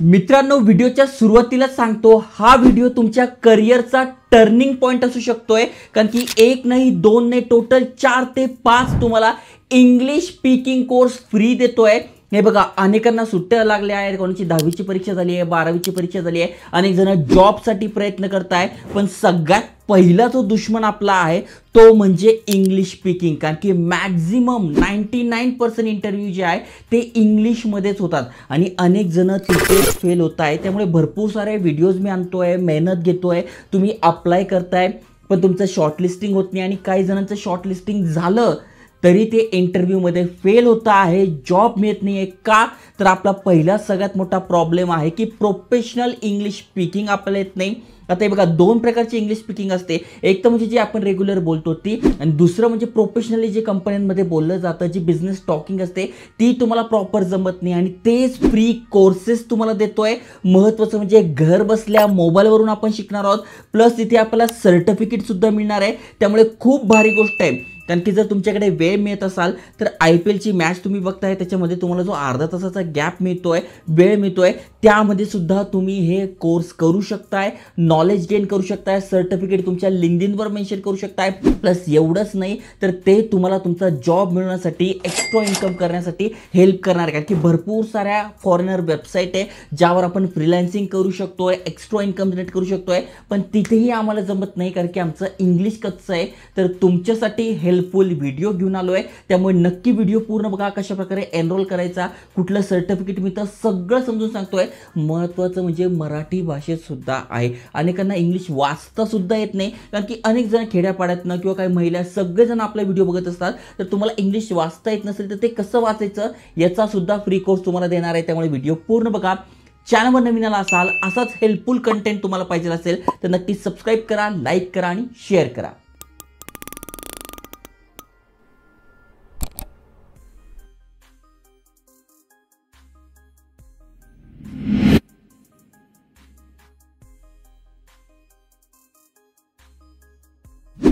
मित्रांनो, व्हिडिओच्या सुरुवातीला सांगतो, हा व्हिडिओ तुमच्या करिअरचा टर्निंग पॉइंट असू शकतोय, कारण की एक नाही दोन नाही टोटल 4 ते 5 तुम्हाला इंग्लिश स्पीकिंग कोर्स फ्री देतोय। हे बघा, अनेकांना सुट्ट्या लागल्या आहेत, कोणाची 10वीची परीक्षा झाली आहे, 12वीची परीक्षा झाली आहे, अनेक जण जॉबसाठी प्रयत्न करताय, पण सगळ्यात पहिला जो दुश्मन आपला आहे तो म्हणजे इंग्लिश स्पीकिंग। कारण की मॅक्झिमम 99% इंटरव्ह्यू जे आहे ते इंग्लिशमध्येच होतात आणि अनेक जण तिथेच फेल होत आहे। त्यामुळे भरपूर सारे व्हिडिओज मी आणतोय, मेहनत घेतोय, तुम्ही अप्लाय करताय, पण तुमचं शॉर्टलिस्टिंग होत नाही आणि काही जणांचं शॉर्टलिस्टिंग झालं तरी ते इंटरव्ह्यूमध्ये फेल होत आहे, जॉब मिळत नाही आहे। का? तर आपला पहिला सगळ्यात मोठा प्रॉब्लेम आहे की प्रोफेशनल इंग्लिश स्पीकिंग आपल्याला येत नाही। आता हे बघा, दोन प्रकारची इंग्लिश स्पीकिंग असते, एक तर म्हणजे जी आपण रेग्युलर बोलतो ती, आणि दुसरं म्हणजे प्रोफेशनली जे कंपन्यांमध्ये बोललं जातं, जी बिझनेस टॉकिंग असते ती तुम्हाला प्रॉपर जमत नाही आणि तेच फ्री कोर्सेस तुम्हाला देतोय। महत्त्वाचं म्हणजे घर बसल्या मोबाईलवरून आपण शिकणार आहोत, प्लस तिथे आपल्याला सर्टिफिकेट सुद्धा मिळणार आहे। त्यामुळे खूप भारी गोष्ट आहे। कारण की जर तुमच्याकडे वेळ मिळत असाल तर IPLची मॅच तुम्ही बघताय, त्याच्यामध्ये तुम्हाला जो अर्धा तासाचा गॅप मिळतोय, वेळ मिळतोय, त्यामध्ये सुद्धा तुम्ही हे कोर्स करू शकताय, नॉलेज गेन करू शकताय, सर्टिफिकेट तुमच्या लिंक्डइनवर मेन्शन करू शकताय। प्लस एवढंच नाही तर ते तुम्हाला तुमचा जॉब मिळवण्यासाठी, एक्स्ट्रा इन्कम करण्यासाठी हेल्प करणार आहे। कारण की भरपूर साऱ्या फॉरेनर वेबसाईट आहे ज्यावर आपण फ्रीलान्सिंग करू शकतोय, एक्स्ट्रा इन्कम जनरेट करू शकतोय, पण तिथेही आम्हाला जमत नाही कारण की आमचं इंग्लिश कच्चं आहे। तर तुमच्यासाठी हेल्पफुल व्हिडिओ घेऊन आलोय, त्यामुळे नक्की व्हिडिओ पूर्ण बघा, कशा प्रकारे एनरोल करायचा, कुठलं सर्टिफिकेट मिळतं, सगळं समजून सांगतोय। महत्त्वाचं म्हणजे मराठी भाषेत सुद्धा आहे। अनेकांना इंग्लिश वाचता सुद्धा येत नाही, कारण की अनेक जण खेड्यापाड्यातनं किंवा काही महिला सगळेजण आपला व्हिडिओ बघत असतात। तर तुम्हाला इंग्लिश वाचता येत नसेल तर ते कसं वाचायचं याचा सुद्धा फ्री कोर्स तुम्हाला देणार आहे, त्यामुळे व्हिडिओ पूर्ण बघा। चॅनलवर नवीन आला असाल, असाच हेल्पफुल कंटेंट तुम्हाला पाहिजे असेल तर नक्की सबस्क्राईब करा, लाईक करा आणि शेअर करा।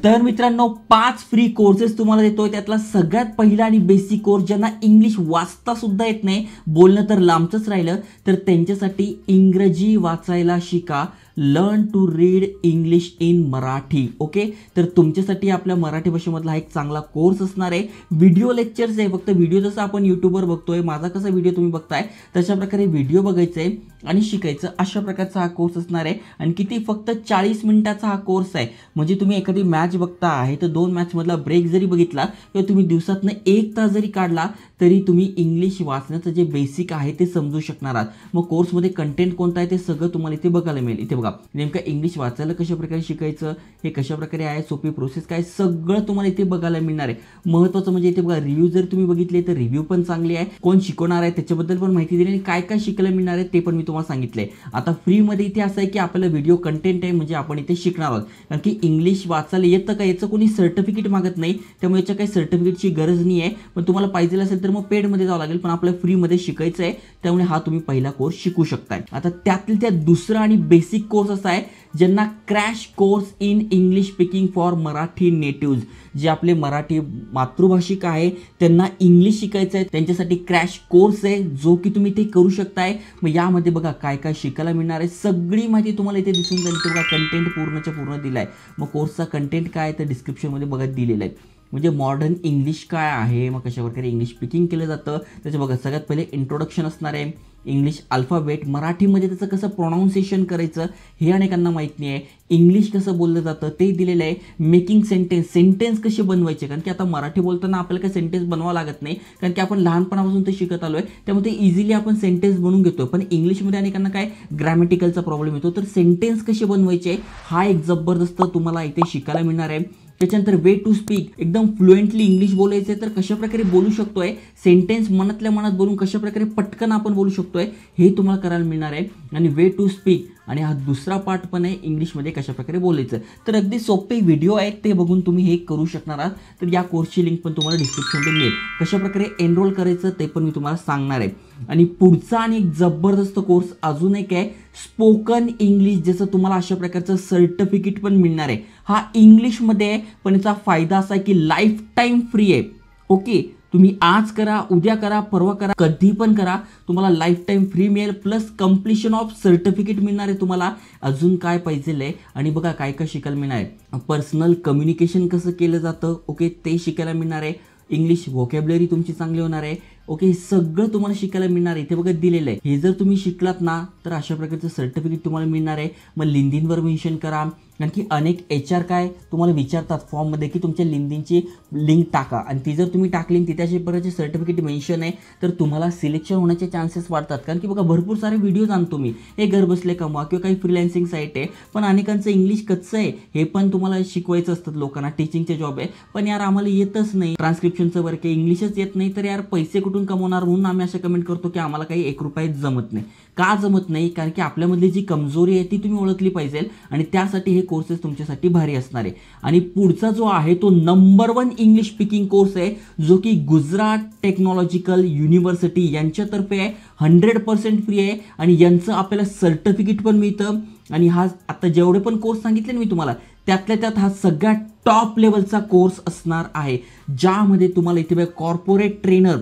तर मित्रांनो, 5 फ्री कोर्सेस तुम्हाला देतोय। त्यातला सगळ्यात पहिला आणि बेसिक कोर्स, ज्यांना इंग्लिश वाचता सुद्धा येत नाही, बोलणं तर लांबच राहिलं, तर त्यांच्यासाठी इंग्रजी वाचायला शिका, learn to read English in Marathi. Okay, तर तुमच्यासाठी आपल्या मराठी भाषेमधला एक चांगला कोर्स असणार आहे। व्हिडिओ लेक्चर्स आहे, फक्त व्हिडिओ जसं आपण यूट्यूबवर बघतोय, माझा कसा व्हिडिओ तुम्ही बघताय तशा प्रकारे व्हिडिओ बघायचा आहे आणि शिकायचं, अशा प्रकारचा हा कोर्स असणार आहे। आणि किती, फक्त 40 मिनिटाचा हा कोर्स आहे। म्हणजे तुम्ही एखादी मॅच बघता आहे तर 2 मॅचमधला ब्रेक जरी बघितला किंवा तुम्ही दिवसातनं 1 तास जरी काढला तरी तुम्ही इंग्लिश वाचण्याचं जे बेसिक आहे ते समजू शकणार आहात। मग कोर्समध्ये कंटेंट कोणता आहे ते सगळं तुम्हाला इथे बघायला मिळेल। इथे बघा, नेमकं इंग्लिश वाचायला कशा प्रकारे शिकायचं, हे कशा प्रकारे आहे, सोपी प्रोसेस काय, सगळं तुम्हाला इथे बघायला मिळणार आहे। महत्त्वाचं म्हणजे इथे बघा, रिव्ह्यू जर तुम्ही बघितले तर रिव्ह्यू पण चांगली आहे, कोण शिकवणार आहे त्याच्याबद्दल पण माहिती दिली आणि काय काय शिकायला मिळणार आहे ते पण मी तुम्हाला सांगितलंय। आता फ्रीमध्ये इथे असं आहे की आपल्याला व्हिडिओ कंटेंट आहे, म्हणजे आपण इथे शिकणार आहोत। कारण की इंग्लिश वाचायला येतं का, याचं कोणी सर्टिफिकेट मागत नाही, त्यामुळे याच्या काही सर्टिफिकेटची गरज नाही आहे। पण तुम्हाला पाहिजे असेल तर मग पेडमध्ये जावं लागेल, पण आपल्याला फ्रीमध्ये शिकायचं आहे, त्यामुळे हा तुम्ही पहिला कोर्स शिकू शकताय। आता त्यातील त्या दुसरा आणि बेसिक कोर्स असा आहे ज्यांना crash course in English speaking for Marathi natives, जे आपले मराठी मातृभाषिक आहे त्यांना इंग्लिश शिकायचं आहे, त्यांच्यासाठी क्रॅश कोर्स आहे जो की तुम्ही ते करू शकताय। मग यामध्ये बघा काय काय शिकायला मिळणार आहे, सगळी माहिती तुम्हाला इथे दिसून जाईल। इथे बघा, कंटेंट पूर्णच्या पूर्ण दिलाय। मग कोर्सचा कंटेंट काय तर डिस्क्रिप्शनमध्ये बघा दिलेलं आहे। म्हणजे मॉडर्न इंग्लिश काय आहे, मग कशा प्रकारे इंग्लिश स्पीकिंग केलं जातं त्याचं बघा, सगळ्यात पहिले इंट्रोडक्शन असणार आहे, इंग्लिश अल्फाबेट, मराठीमध्ये त्याचं कसं प्रोनाऊन्सिएशन करायचं हे अनेकांना माहीत नाही आहे, इंग्लिश कसं बोललं जातं ते दिलेलं आहे, मेकिंग सेंटेन्स कसे बनवायचे, कारण की आता मराठी बोलताना आपल्याला काही सेंटेन्स बनवावं लागत नाही, कारण की आपण लहानपणापासून ते शिकत आलोय, त्यामुळे ते इझिली आपण सेंटेन्स बनवून घेतो। पण इंग्लिशमध्ये अनेकांना काय ग्रॅमॅटिकलचा प्रॉब्लेम येतो, तर सेंटेन्स कसे बनवायचे हा एक जबरदस्त तुम्हाला इथे शिकायला मिळणार आहे। त्याच्यानंतर वे टू स्पीक, एकदम फ्लुएंटली इंग्लिश बोलायचं आहे तर कशा प्रकारे बोलू शकतोय, सेंटेन्स मनातल्या मनात बोलून कशा प्रकारे पटकन आपण बोलू शकतोय हे तुम्हाला करायला मिळणार आहे। आणि वे टू स्पीक, आणि हा दुसरा पार्ट पण आहे इंग्लिशमध्ये कशा प्रकारे बोलायचं। तर अगदी सोपे व्हिडिओ आहेत, ते बघून तुम्ही हे करू शकणार आहात। तर या कोर्सची लिंक पण तुम्हाला डिस्क्रिप्शनमध्ये मिळेल, कशा प्रकारे एनरोल करायचं ते पण मी तुम्हाला सांगणार आहे। आणि पुढचा आणि एक जबरदस्त कोर्स अजून एक आहे, स्पोकन इंग्लिश, ज्याचं तुम्हाला अशा प्रकारचं सर्टिफिकेट पण मिळणार आहे। हा इंग्लिशमध्ये आहे, पण याचा फायदा असा आहे की लाईफ टाईम फ्री आहे। ओके, तुम्ही आज करा, उद्या करा, परवा करा, कधी पण करा, तुम्हाला लाईफ टाईम फ्री मिळेल प्लस कम्प्लिशन ऑफ सर्टिफिकेट मिळणार आहे तुम्हाला. अजून काय पाहिजे आहे आणि बघा काय काय शिकायला मिळणार आहे. पर्सनल कम्युनिकेशन कसं केलं जातं ओके ते शिकायला मिळणार आहे. इंग्लिश व्होकॅब्युलरी तुमची चांगली होणार आहे ओके. हे सगळं तुम्हाला शिकायला मिळणार आहे. इथे बघा दिलेलं आहे. हे जर तुम्ही शिकलात ना तर अशा प्रकारचं सर्टिफिकेट तुम्हाला मिळणार आहे. मग लिंक्डइनवर मेन्शन करा, कारण की अनेक HR काय तुम्हाला विचारतात फॉर्ममध्ये की तुमच्या लिंक्डइनची लिंक टाका आणि ती जर तुम्ही टाकली तिथे अशा प्रकारचे सर्टिफिकेट मेन्शन आहे तर तुम्हाला सिलेक्शन होण्याचे चान्सेस वाढतात. कारण की बघा भरपूर सारे व्हिडिओज आणतो मी, हे घर बसले कमवा किंवा काही फ्रीलान्सिंग साईट आहे, पण अनेकांचं इंग्लिश कच्चं आहे, हे पण तुम्हाला शिकवायचं असतात लोकांना, टीचिंगचे जॉब आहे, पण यार आम्हाला येतच नाही, ट्रान्स्क्रिप्शनचं वर्क आहे, इंग्लिशच येत नाही, तर यार पैसे कुठून कमवणार. म्हणून आम्ही अशा कमेंट करतो की आम्हाला काही 1 रुपयात जमत नाही. का जमत नाही? कारण की आपल्यामधली जी कमजोरी आहे ती तुम्ही ओळखली पाहिजे आणि त्यासाठी हे कोर्सेस तुमच्यासाठी भारी असणार आहे. आणि पुढचा जो आहे तो नंबर 1 इंग्लिश स्पीकिंग कोर्स आहे जो की गुजरात टेक्नॉलॉजिकल युनिव्हर्सिटी यांच्यातर्फे आहे. 100% फ्री आहे आणि यांचं आपल्याला सर्टिफिकेट पण मिळतं. आणि हा आता जेवढे पण कोर्स सांगितले ना मी तुम्हाला त्यातल्या त्यात हा सगळ्यात टॉप लेवलचा कोर्स असणार आहे, ज्यामध्ये तुम्हाला इथे कॉर्पोरेट ट्रेनर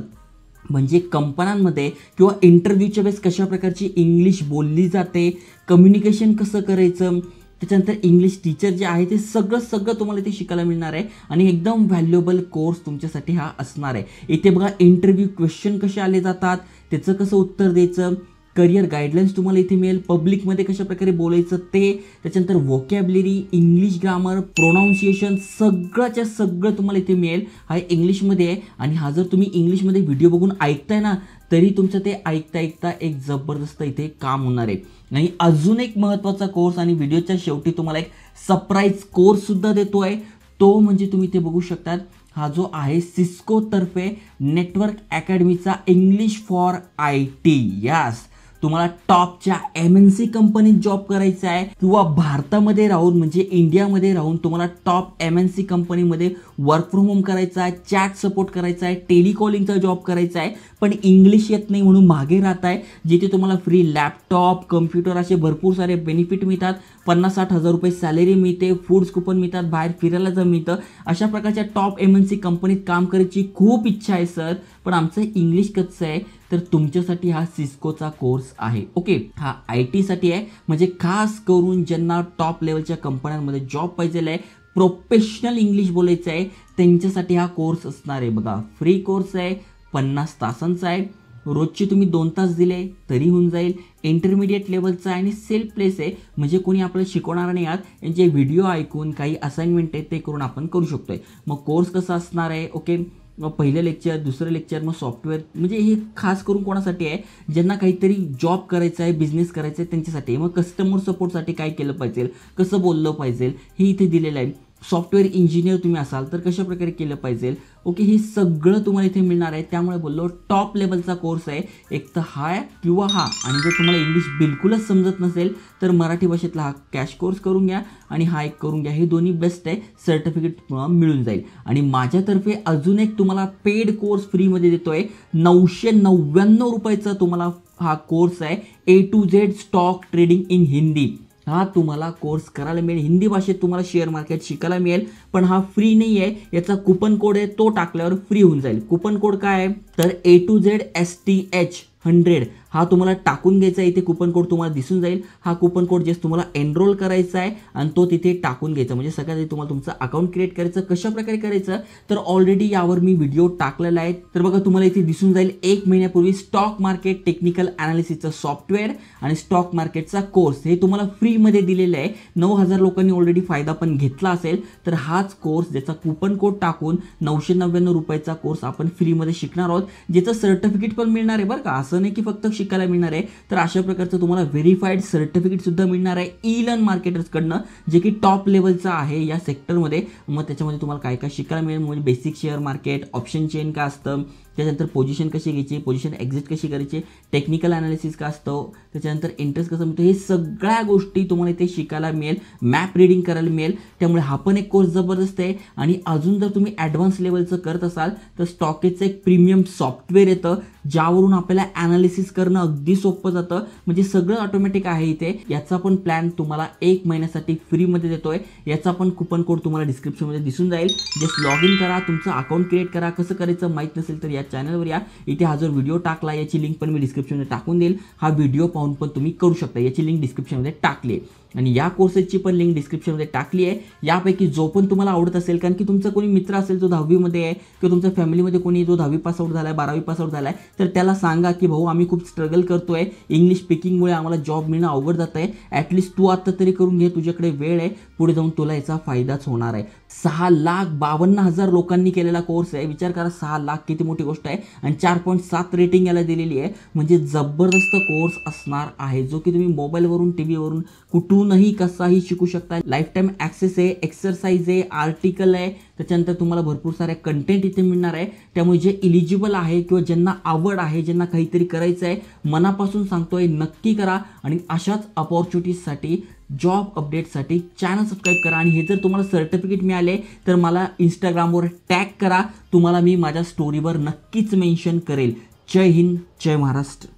म्हणजे कंपन्यांमध्ये किंवा इंटरव्ह्यूच्या वेळेस कशा प्रकारची इंग्लिश बोलली जाते, कम्युनिकेशन कसं करायचं, त्याच्यानंतर इंग्लिश टीचर जे आहे ते सगळं तुम्हाला इथे शिकायला मिळणार आहे. आणि एकदम व्हॅल्युएबल कोर्स तुमच्यासाठी हा असणार आहे. इथे बघा इंटरव्ह्यू क्वेश्चन कसे आले जातात, त्याचं कसं उत्तर द्यायचं, करिअर गाईडलाईन्स तुम्हाला इथे मिळेल, पब्लिकमध्ये कशा प्रकारे बोलायचं ते, त्याच्यानंतर व्होकॅब्युलरी, इंग्लिश ग्रामर, प्रोनाऊन्सिएशन सगळंच्या सगळं तुम्हाला इथे मिळेल. हा इंग्लिशमध्ये आहे आणि हा जर तुम्ही इंग्लिशमध्ये व्हिडिओ बघून ऐकताय ना तरी तुमचं ते ऐकता एक जबरदस्त इथे काम होणार आहे. आणि अजून एक महत्त्वाचा कोर्स आणि व्हिडिओच्या शेवटी तुम्हाला एक सरप्राईज कोर्ससुद्धा देतो आहे, तो म्हणजे तुम्ही इथे बघू शकतात हा जो आहे सिस्कोतर्फे नेटवर्क अकॅडमीचा इंग्लिश फॉर IT. यस, तुम्हाला टॉपच्या MNC कंपनीत जॉब करायचा आहे किंवा भारतामध्ये राहून म्हणजे इंडियामध्ये राहून तुम्हाला टॉप MNC कंपनीमध्ये वर्क फ्रॉम होम करायचा आहे, चॅट सपोर्ट करायचा आहे, टेलिकॉलिंगचा जॉब करायचा आहे, पण इंग्लिश येत नाही म्हणून मागे राहत आहे, जिथे तुम्हाला फ्री लॅपटॉप, कम्प्युटर असे भरपूर सारे बेनिफिट मिळतात, 50-60 हजार रुपये सॅलरी मिळते, फूड्स कुपन मिळतात, बाहेर फिरायला जर मिळतं. अशा प्रकारच्या टॉप MNC कंपनीत काम करायची खूप इच्छा आहे सर, पण आमचं इंग्लिश कच्चं आहे, तर तुमच्यासाठी हा सिस्कोचा कोर्स आहे ओके. हा IT साठी आहे, म्हणजे खास करून ज्यांना टॉप लेवलच्या कंपन्यांमध्ये जॉब पाहिजे आहे, प्रोफेशनल इंग्लिश बोलायचं आहे, त्यांच्यासाठी हा कोर्स असणार आहे. बघा फ्री कोर्स आहे, 50 तासांचा आहे, रोजचे तुम्ही 2 तास दिले तरी होऊन जाईल. इंटरमिडिएट लेवलचा आहे आणि सेल्फ प्लेस आहे, म्हणजे कोणी आपल्याला शिकवणार नाही आहात, यांचे व्हिडिओ ऐकून काही असाइनमेंट आहे ते करून आपण करू शकतोय. मग कोर्स कसा असणार आहे ओके. मग पहिलं लेक्चर, दुसरं लेक्चर, मग सॉफ्टवेअर, म्हणजे हे खास करून कोणासाठी आहे, ज्यांना काहीतरी जॉब करायचा आहे, बिझनेस करायचा आहे त्यांच्यासाठी आहे. मग कस्टमर सपोर्टसाठी काय केलं पाहिजे, कसं बोललं पाहिजे हे इथे दिलेलं आहे. सॉफ्टवेअर इंजिनियर तुम्ही असाल तर कशा प्रकारे केलं पाहिजे ओके, हे सगळं तुम्हाला इथे मिळणार आहे. त्यामुळे बोललो टॉप लेवलचा कोर्स आहे, एक तर हा किंवा हा. आणि जर तुम्हाला इंग्लिश बिलकुलच समजत नसेल तर मराठी भाषेतला हा कॅश कोर्स करून घ्या आणि हा एक करून घ्या, हे दोन्ही बेस्ट आहे, सर्टिफिकेट मिळून जाईल. आणि माझ्यातर्फे अजून एक तुम्हाला पेड कोर्स फ्रीमध्ये देतोय, 999 रुपयाचा तुम्हाला हा कोर्स आहे, A to Z stock trading in Hindi. हा तुम्हाला कोर्स करायला मिळेल, हिंदी भाषेत तुम्हाला शेअर मार्केट शिकायला मिळेल, पण हा फ्री नाही आहे. याचा कुपन कोड आहे, तो टाकल्यावर फ्री होऊन जाईल. कुपन कोड काय आहे तर A to Z STH 100 हा तुम्हाला टाकून घ्यायचा आहे. इथे कुपन कोड तुम्हाला दिसून जाईल. हा कुपन कोड जे तुम्हाला एनरोल करायचा आहे आणि तो तिथे टाकून घ्यायचा, म्हणजे सगळ्यात आधी तुम्हाला तुमचं अकाउंट क्रिएट करायचं. कशा प्रकारे करायचं तर ऑलरेडी यावर मी व्हिडिओ टाकलेला आहे, तर बघा तुम्हाला इथे दिसून जाईल. 1 महिन्यापूर्वी स्टॉक मार्केट टेक्निकल अनालिसिसचं सॉफ्टवेअर आणि स्टॉक मार्केटचा कोर्स हे तुम्हाला फ्रीमध्ये दिलेलं आहे. 9,000 लोकांनी ऑलरेडी फायदा पण घेतला असेल, तर हाच कोर्स ज्याचा कुपन कोड टाकून 999 रुपयाचा कोर्स आपण फ्रीमध्ये शिकणार आहोत, ज्याचं सर्टिफिकेट पण मिळणार आहे बरं का. असं नाही की फक्त शिकायला मिळणार आहे, तर अशा प्रकारचं तुम्हाला व्हेरीफाईड सर्टिफिकेट सुद्धा मिळणार आहे ई-लर्न मार्केटर्सकडनं, जे की टॉप लेवलचं आहे या सेक्टरमध्ये. मग त्याच्यामध्ये तुम्हाला काय काय शिकायला मिळेल, म्हणजे basic share market, option chain काय असतं, त्याच्यानंतर पोझिशन कशी घ्यायची, पोझिशन एक्झिट कशी करायची, टेक्निकल ॲनालिसिस का असतं, त्याच्यानंतर इंटरेस्ट कसं मिळतो, हे सगळ्या गोष्टी तुम्हाला इथे शिकायला मिळेल, मॅप रीडिंग करायला मिळेल. त्यामुळे हा पण एक कोर्स जबरदस्त आहे. आणि अजून जर तुम्ही ॲडव्हान्स लेवलचं करत असाल तर स्टॉकेजचं एक प्रीमियम सॉफ्टवेअर येतं ज्यावरून आपल्याला ॲनालिसिस करणं अगदी सोपं जातं. म्हणजे सगळं ऑटोमॅटिक आहे इथे. याचा पण प्लॅन तुम्हाला 1 महिन्यासाठी फ्रीमध्ये देतोय. याचा पण कुपन कोड तुम्हाला डिस्क्रिप्शनमध्ये दिसून जाईल. जस्ट लॉग इन करा, तुमचं अकाउंट क्रिएट करा. कसं करायचं माहीत नसेल तर या चॅनलवर या. इथे हा जो व्हिडिओ टाकला याची लिंक पण मी डिस्क्रिप्शनमध्ये टाकून देईल. हा व्हिडिओ पाहून पण तुम्ही करू शकता. याची लिंक डिस्क्रिप्शनमध्ये टाकली आहे आणि या कोर्सेसची पण लिंक डिस्क्रिप्शनमध्ये टाकली आहे. यापैकी जो पण तुम्हाला आवडत असेल, कारण की तुमचा कोणी मित्र असेल जो 10वीमध्ये आहे किंवा तुमच्या फॅमिलीमध्ये कोणी जो 10वी पास आउट झाला आहे, 12वी पास आउट झाला आहे, तर त्याला सांगा की भाऊ आम्ही खूप स्ट्रगल करतोय, इंग्लिश स्पीकिंगमुळे आम्हाला जॉब मिळणं अवघड जात आहे. ॲटलिस्ट तू आता तरी करून घे, तुझ्याकडे वेळ आहे, पुढे जाऊन तुला याचा फायदाच होणार आहे. 6,52,000 लोकांनी केलेला कोर्स आहे. विचार करा, 6 लाख किती मोठी गोष्ट आहे. आणि 4.7 रेटिंग याला दिलेली आहे. म्हणजे जबरदस्त कोर्स असणार आहे जो की तुम्ही मोबाईलवरून, टीव्हीवरून, कुठूनही कसाही शिकू शकता. लाईफ टाईम ॲक्सेस आहे, एक्सरसाइज आहे, आर्टिकल आहे, त्याच्यानंतर तुम्हाला भरपूर सारे कंटेंट इथे मिळणार आहे. त्यामुळे जे इलिजिबल आहे किंवा ज्यांना आवड आहे, ज्यांना काहीतरी करायचं आहे, मनापासून सांगतोय नक्की करा. आणि अशाच अपॉर्च्युनिटीजसाठी, जॉब अपडेटसाठी चॅनल सबस्क्राईब करा. आणि हे जर तुम्हाला सर्टिफिकेट मिळाले तर मला इंस्टाग्रामवर टॅग करा. तुम्हाला मी माझ्या स्टोरीवर नक्कीच मेन्शन करेल. जय हिंद, जय महाराष्ट्र.